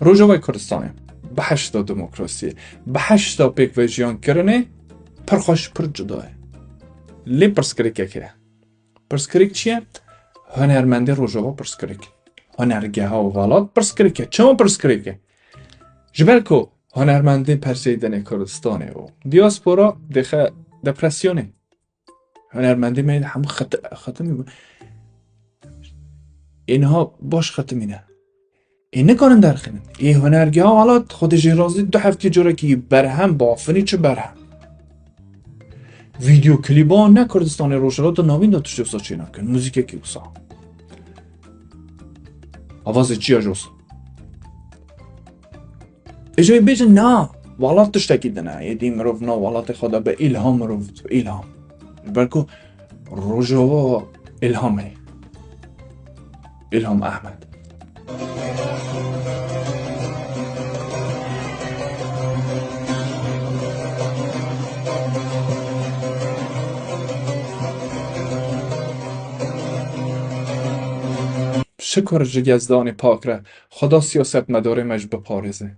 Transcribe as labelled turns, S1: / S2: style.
S1: Rojavayê Kurdistanê bi heşta demokrasiyê, bi heşta pêkvejiyonkirinê pir xweş pir cuda ye. Lê pirsgirêkek heye. Pirsgirêk çi ye? Hunermendê Rojava pirsgirêk. Hunergeha û welat pirsgirêk e. Çima pirsgirêk e? Ji ber ku hunermendê perseydenê Kurdistanê û diaspora dixe depresyonê. Hunermendê me hemû xetimî اینها باش ختمینه این نکنن درخینن این هنرگی ها حالا خود جیرازی 2 هفته جوره که برهم بافنی چه برهم ویدیو کلیبا نه کردستان روشلا دا ناوین دا توش افسا چی نکن موزیکه که افسا آواز چی اجوز اجای بیجن نه والات تشتکی دنه یه دی مروف نه والات خدا به الهام مروف الهام برکو روژاوا الهامه الهام احمد شکر جگزدان پاک را خدا سیاست مداره مج بپارزه